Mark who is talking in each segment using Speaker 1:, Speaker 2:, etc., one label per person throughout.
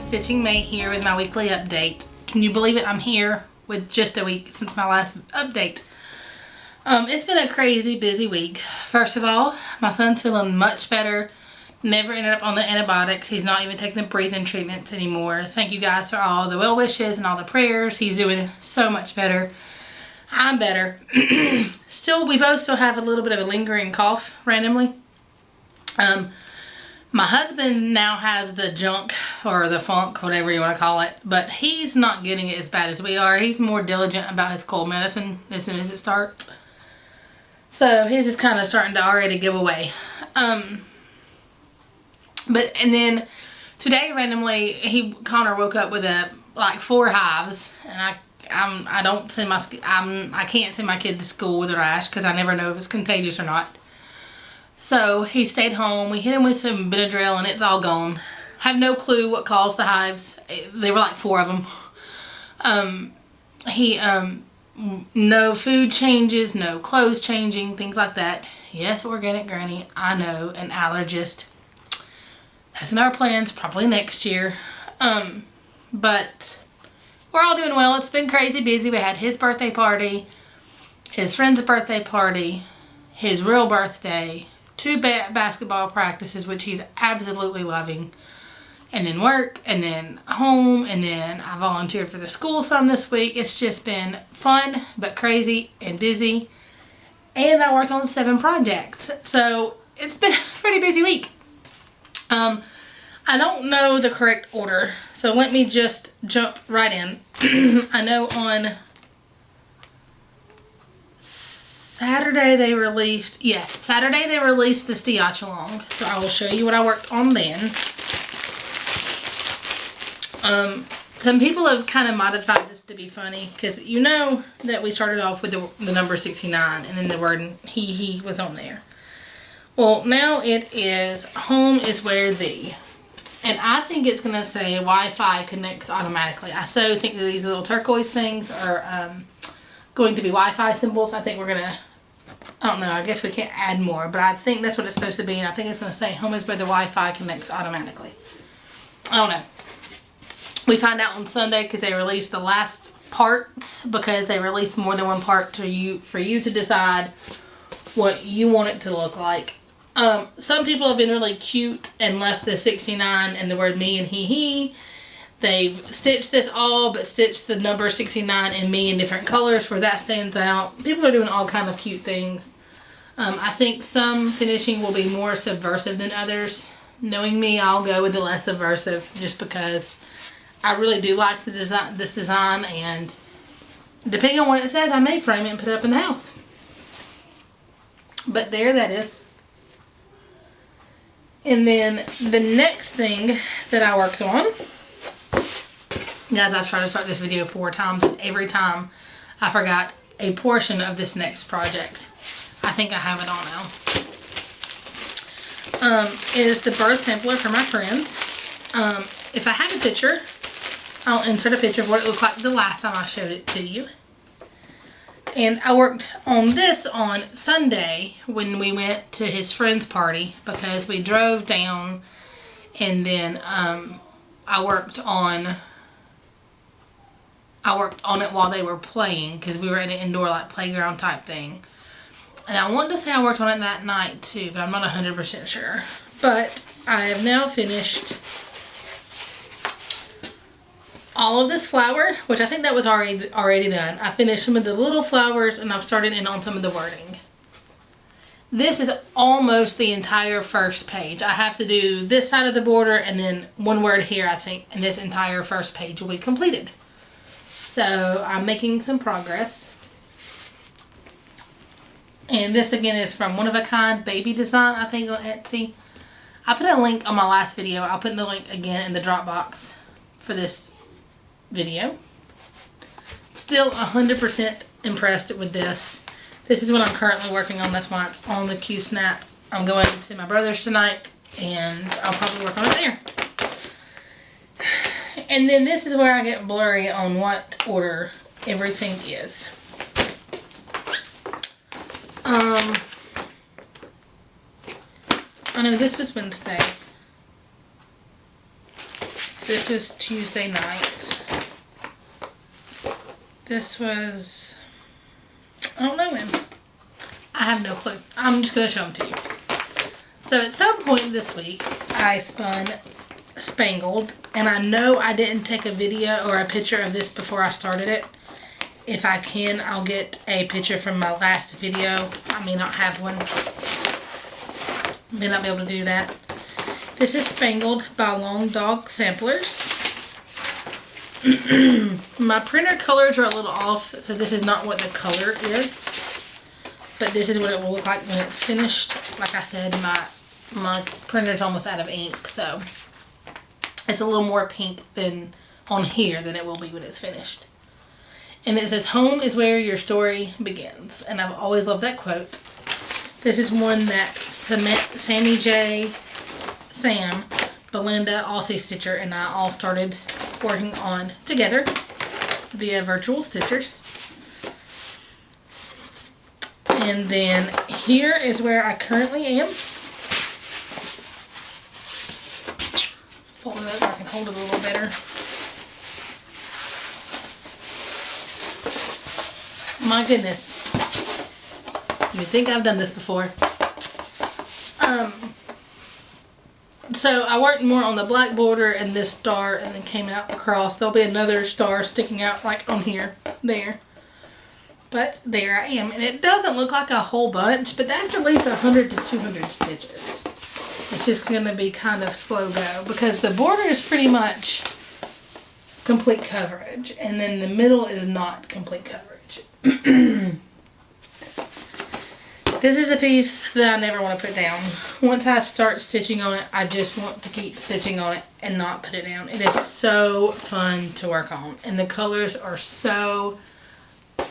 Speaker 1: Stitching May here with my weekly update. Can you believe it? I'm here with just a week since my last update. It's been a crazy busy week. First of all, my son's feeling much better. Never ended up on the antibiotics. He's not even taking the breathing treatments anymore. Thank you guys for all the well wishes and all the prayers. He's doing so much better. I'm better. We both still have a little bit of a lingering cough randomly. My husband now has the junk or the funk, whatever you want to call it, but he's not getting it as bad as we are. He's more diligent about his cold medicine as soon as it starts. So his is kind of starting to already give away. And then today randomly Connor woke up with like 4 hives, and I can't send my kid to school with a rash because I never know if it's contagious or not. So he stayed home. We hit him with some Benadryl and it's all gone. Have no clue what caused the hives. There were like 4 of them. No food changes, no clothes changing, things like that. Yes, organic granny, I know, an allergist. That's in our plans, probably next year. But we're all doing well. It's been crazy busy. We had his birthday party, his friend's birthday party, his real birthday, 2 basketball practices, which he's absolutely loving, and then work, and then home, and then I volunteered for the school some this week. It's just been fun, but crazy and busy, and I worked on 7 projects, so it's been a pretty busy week. I don't know the correct order, so let me just jump right in. I know on Saturday they released the Stiachalong, so I will show you what I worked on then. Some people have kind of modified this to be funny, because you know that we started off with the number 69, and then the word he was on there. Well, now it is home is where thee. And I think it's going to say Wi-Fi connects automatically. I so think that these little turquoise things are going to be Wi-Fi symbols. I think we're going to, I don't know, I guess we can't add more, but I think that's what it's supposed to be. And I think it's going to say home is where the Wi-Fi connects automatically. I don't know. We find out on Sunday because they released the last parts, because they released more than one part for you to decide what you want it to look like. Some people have been really cute and left the 69 and the word me and he. They've stitched this all, but stitched the number 69 and me in different colors where that stands out. People are doing all kind of cute things. I think some finishing will be more subversive than others. Knowing me, I'll go with the less subversive just because I really do like this design, and depending on what it says, I may frame it and put it up in the house. But there that is. And then the next thing that I worked on, guys, I've tried to start this video 4 times, and every time I forgot a portion of this next project. I think I have it all now. Is the birth sampler for my friends. If I have a picture, I'll insert a picture of what it looked like the last time I showed it to you. And I worked on this on Sunday when we went to his friend's party, because we drove down, and then I worked on it while they were playing, because we were at an indoor like playground type thing. And I wanted to say I worked on it that night too, but I'm not 100% sure. But I have now finished all of this flower, which I think that was already done. I finished some of the little flowers, and I've started in on some of the wording. This is almost the entire first page. I have to do this side of the border and then one word here, I think, and this entire first page will be completed. So I'm making some progress. And this again is from One of a Kind Baby Design, I think, on Etsy. I put a link on my last video. I'll put the link again in the Dropbox for this video. Still 100% impressed with this. This is what I'm currently working on. That's why it's on the Q-Snap. I'm going to my brother's tonight, and I'll probably work on it there. And then this is where I get blurry on what order everything is. I know this was Wednesday. This was Tuesday night. This was, I don't know when. I have no clue. I'm just going to show them to you. So at some point this week, I spun Spangled, and I know I didn't take a video or a picture of this before I started it. If I can, I'll get a picture from my last video. I may not have one. May not be able to do that. This is Spangled by Long Dog Samplers. My printer colors are a little off, so this is not what the color is. But this is what it will look like when it's finished. Like I said, my printer's almost out of ink, so it's a little more pink than on here than it will be when it's finished. And it says, "Home is where your story begins." And I've always loved that quote. This is one that Sammy J, Sam, Belinda, Aussie Stitcher, and I all started working on together via virtual stitchers. And then here is where I currently am. Fold it up so I can hold it a little better. My goodness. You would think I've done this before. So I worked more on the black border and this star, and then came out across. There'll be another star sticking out like on here, there. But there I am. And it doesn't look like a whole bunch, but that's at least 100 to 200 stitches. It's just going to be kind of slow go because the border is pretty much complete coverage, and then the middle is not complete coverage. This is a piece that I never want to put down. Once I start stitching on it, I just want to keep stitching on it and not put it down. It is so fun to work on, and the colors are so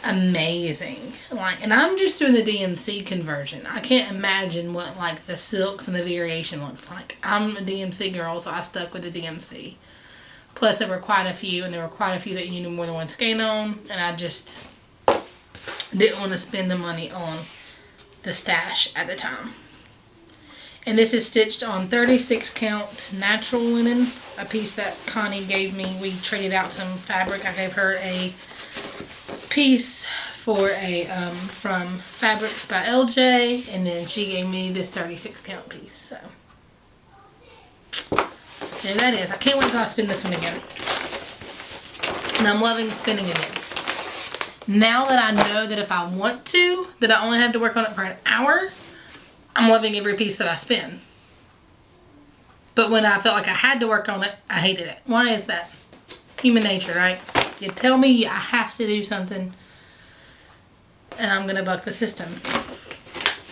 Speaker 1: amazing. Like, and I'm just doing the DMC conversion. I can't imagine what like the silks and the variation looks like. I'm a DMC girl, so I stuck with the DMC. Plus, there were quite a few, and there were quite a few that you needed more than one skein on, and I just didn't want to spend the money on the stash at the time. And this is stitched on 36 count natural linen, a piece that Connie gave me. We traded out some fabric. I gave her a piece for a from Fabrics by LJ, and then she gave me this 36 count piece. So there that is. I can't wait till I spin this one again. And I'm loving spinning again. Now that I know that if I want to, that I only have to work on it for an hour, I'm loving every piece that I spin. But when I felt like I had to work on it, I hated it. Why is that? Human nature, right? You tell me I have to do something, and I'm going to buck the system.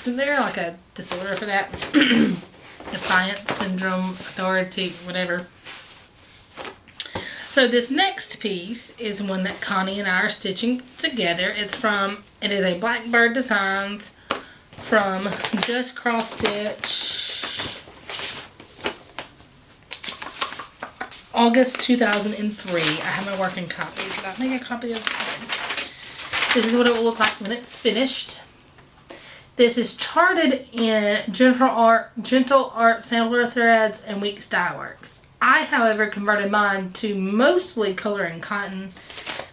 Speaker 1: Isn't there like a disorder for that? Defiance syndrome, authority, whatever. So this next piece is one that Connie and I are stitching together. It is a Blackbird Designs from Just Cross Stitch, August 2003. I have my working copy. Did I make a copy of it? This is what it will look like when it's finished. This is charted in Gentle Art Sampler Threads and Weeks Dye Works. I, however, converted mine to mostly color and cotton.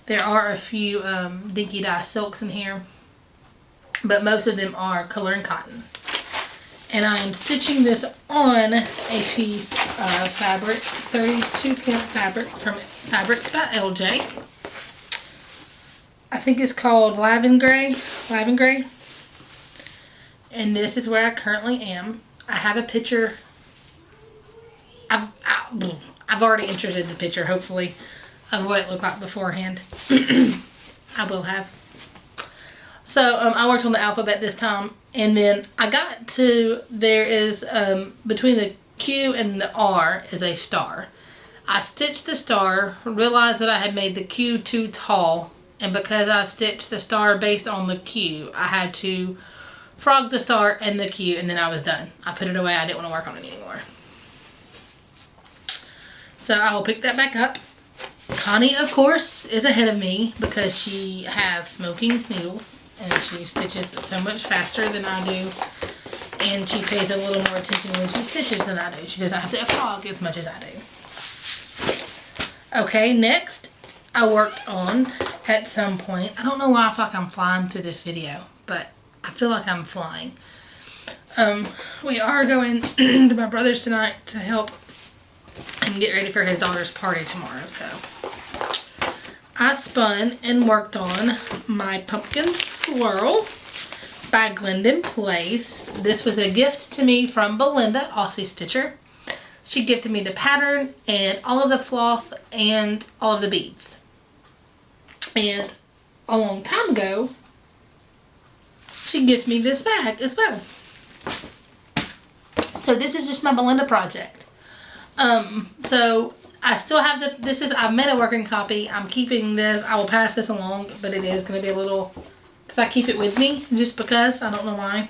Speaker 1: There are a few dinky dye silks in here, but most of them are color and cotton. And I am stitching this on a piece of fabric, 32 count fabric from Fabrics by LJ. I think it's called Lavengray. And this is where I currently am. I have a picture. I've already inserted the picture, hopefully, of what it looked like beforehand. I will have. So, I worked on the alphabet this time, and then I got to, there is, between the Q and the R is a star. I stitched the star, realized that I had made the Q too tall, and because I stitched the star based on the Q, I had to frog the star and the Q, and then I was done. I put it away. I didn't want to work on it anymore. So I will pick that back up. Connie, of course, is ahead of me because she has smoking needles and she stitches so much faster than I do. And she pays a little more attention when she stitches than I do. She doesn't have to frog as much as I do. Okay, next I worked on, at some point, I don't know why I feel like I'm flying through this video, but I feel like I'm flying. We are going to my brother's tonight to help him get ready for his daughter's party tomorrow, so I spun and worked on my pumpkin swirl by Glendon Place. This was a gift to me from Belinda, Aussie Stitcher. She gifted me the pattern and all of the floss and all of the beads. And a long time ago, she gifted me this bag as well. So this is just my Belinda project. So I still have I've made a working copy. I'm keeping this. I will pass this along, but it is going to be a little, because I keep it with me just because. I don't know why.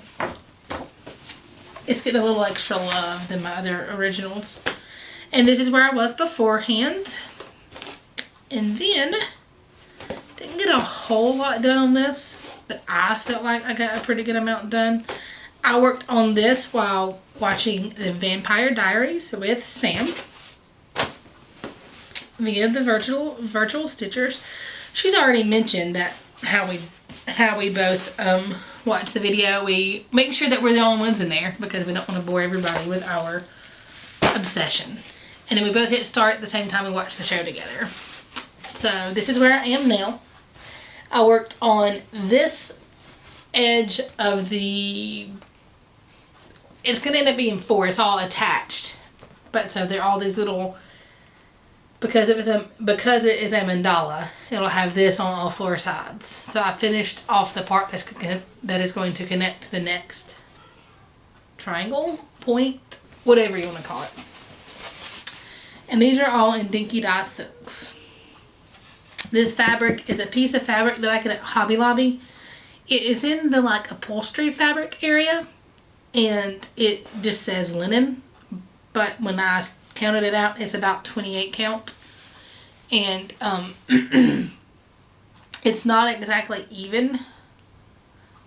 Speaker 1: It's getting a little extra love than my other originals. And this is where I was beforehand. And then, didn't get a whole lot done on this, but I felt like I got a pretty good amount done. I worked on this while watching the Vampire Diaries with Sam via the virtual stitchers. She's already mentioned that how we both watch the video. We make sure that we're the only ones in there because we don't want to bore everybody with our obsession. And then we both hit start at the same time we watch the show together. So this is where I am now. I worked on this edge of the, it's going to end up being 4. It's all attached. But so they're all these little, because it is a mandala, it'll have this on all 4 sides. So I finished off the part that is going to connect to the next triangle, point, whatever you want to call it. And these are all in Dinky Dye Silks. This fabric is a piece of fabric that I get at Hobby Lobby. It is in the like upholstery fabric area, and it just says linen, but when I counted it out, it's about 28 count, and it's not exactly even,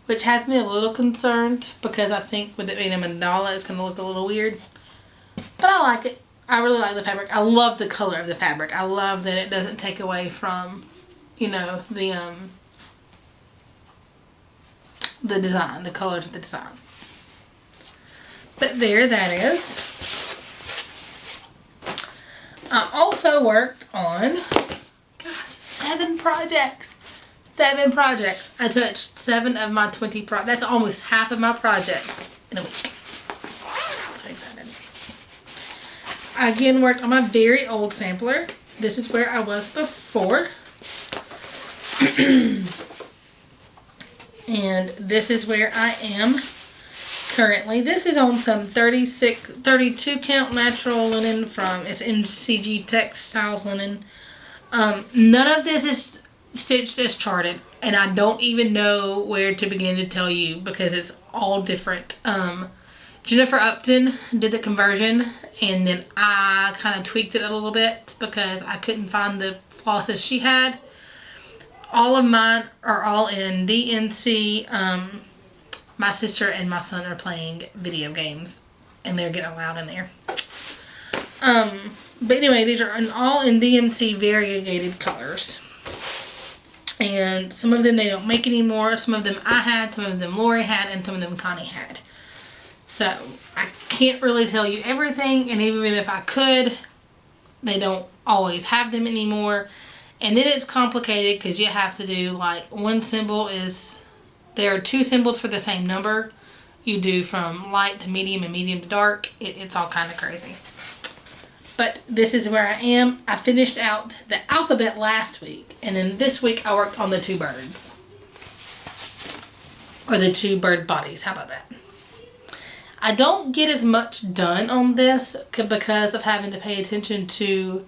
Speaker 1: which has me a little concerned because I think with it being a mandala, it's going to look a little weird, but I like it. I really like the fabric. I love the color of the fabric. I love that it doesn't take away from, you know, the design, the colors of the design. But there, that is. I also worked on, guys, 7 projects. 7 projects. I touched 7 of my 20 projects. That's almost half of my projects in a week. So excited. I again worked on my very old sampler. This is where I was before. And this is where I am currently. This is on some 32 count natural linen from, it's MCG Textiles linen. None of this is stitched as charted, and I don't even know where to begin to tell you because it's all different. Jennifer Upton did the conversion, and then I kind of tweaked it a little bit because I couldn't find the flosses she had. All of mine are all in DNC. My sister and my son are playing video games, and they're getting loud in there. But anyway, these are all in DMC variegated colors. And some of them they don't make anymore. Some of them I had, some of them Lori had, and some of them Connie had. So, I can't really tell you everything, and even if I could, they don't always have them anymore. And then it's complicated because you have to do, like, one symbol is, there are 2 symbols for the same number. You do from light to medium and medium to dark. It's all kind of crazy. But this is where I am. I finished out the alphabet last week, and then this week I worked on the 2 birds. Or the 2 bird bodies, how about that? I don't get as much done on this because of having to pay attention to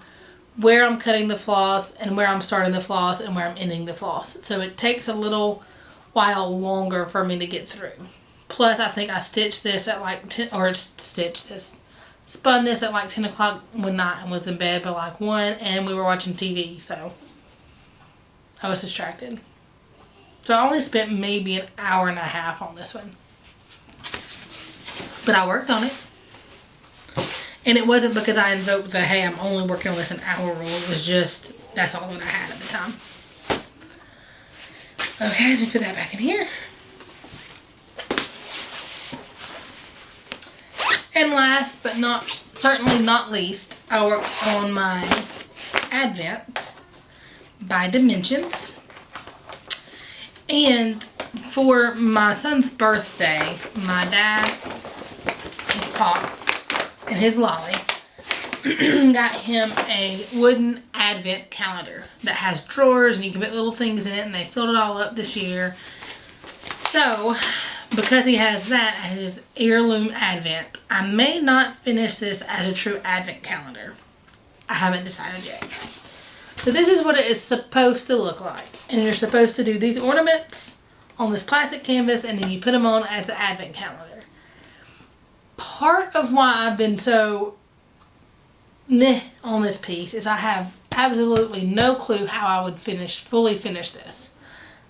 Speaker 1: where I'm cutting the floss and where I'm starting the floss and where I'm ending the floss. So it takes a little while longer for me to get through. Plus, I think I stitched this at like 10, or spun this at like 10 o'clock one night and was in bed by like 1, and we were watching TV, so I was distracted. So I only spent maybe an hour and a half on this one. But I worked on it. And it wasn't because I invoked the, hey, I'm only working on this an hour rule. It was just, that's all that I had at the time. Okay, let me put that back in here. And last but certainly not least, I worked on my Advent by Dimensions. And for my son's birthday, my dad, his pop, and his lolly got him a wooden Advent calendar that has drawers and you can put little things in it, and they filled it all up this year. So, because he has that as his heirloom Advent, I may not finish this as a true Advent calendar. I haven't decided yet. So this is what it is supposed to look like. And you're supposed to do these ornaments on this plastic canvas, and then you put them on as the Advent calendar. Part of why I've been so meh on this piece is I have absolutely no clue how I would fully finish this.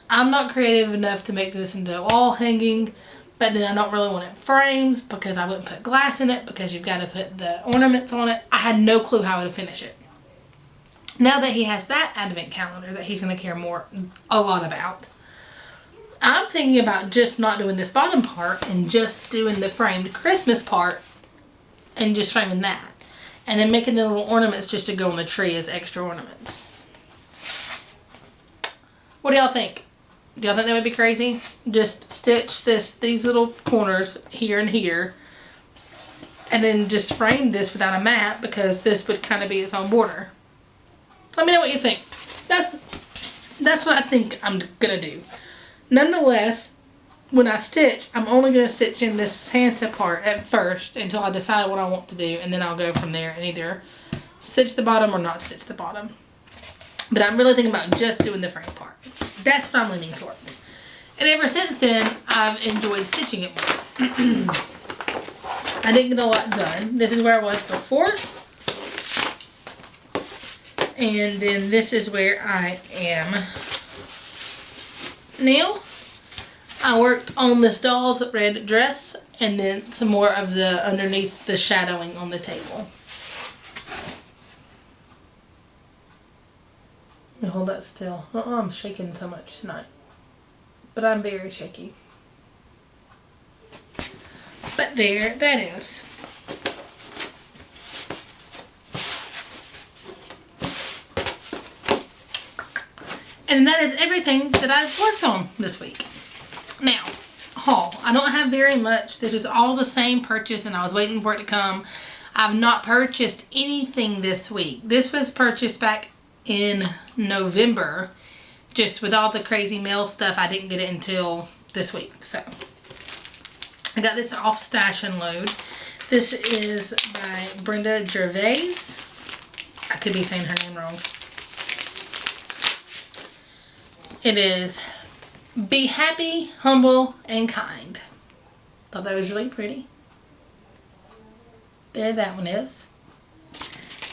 Speaker 1: I'm not creative enough to make this into wall hanging, but then I don't really want it frames because I wouldn't put glass in it because you've got to put the ornaments on it. I had no clue how to finish it. Now that he has that Advent calendar that he's going to care a lot about, I'm thinking about just not doing this bottom part and just doing the framed Christmas part and just framing that. And then making the little ornaments just to go on the tree as extra ornaments. What do y'all think? Do y'all think that would be crazy? Just stitch these little corners here and here, and then just frame this without a mat because this would kind of be its own border. Let me know what you think. That's what I think I'm gonna do. Nonetheless, when I stitch, I'm only gonna stitch in this Santa part at first until I decide what I want to do, and then I'll go from there and either stitch the bottom or not stitch the bottom. But I'm really thinking about just doing the frame part. That's what I'm leaning towards. And ever since then, I've enjoyed stitching it more. I didn't get a lot done. This is where I was before. And then this is where I am now. I worked on this doll's red dress and then some more of the underneath the shadowing on the table. Let me hold that still. I'm shaking so much tonight. But I'm very shaky. But there, that is. And that is everything that I've worked on this week. Now, haul. I don't have very much. This is all the same purchase and I was waiting for it to come. I've not purchased anything this week. This was purchased back in November. Just with all the crazy mail stuff, I didn't get it until this week. So, I got this off Stash and Load. This is by Brenda Gervais. I could be saying her name wrong. It is Be Happy, Humble, and Kind. Thought that was really pretty. There that one is.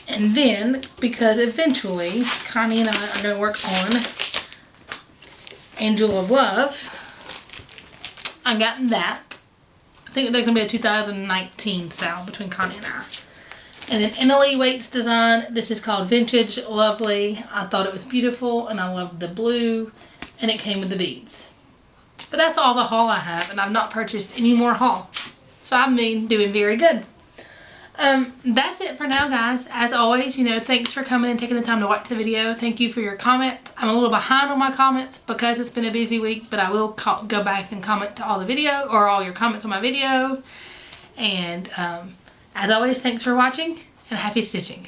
Speaker 1: And then, because eventually Connie and I are going to work on Angel of Love, I got that. I think there's going to be a 2019 sale between Connie and I. And then Emily Waite's design. This is called Vintage Lovely. I thought it was beautiful and I loved the blue. And it came with the beads. But that's all the haul I have. And I've not purchased any more haul. So I've been doing very good. That's it for now, guys. As always, thanks for coming and taking the time to watch the video. Thank you for your comments. I'm a little behind on my comments because it's been a busy week. But I will go back and comment to all the video. Or all your comments on my video. And as always, thanks for watching and happy stitching.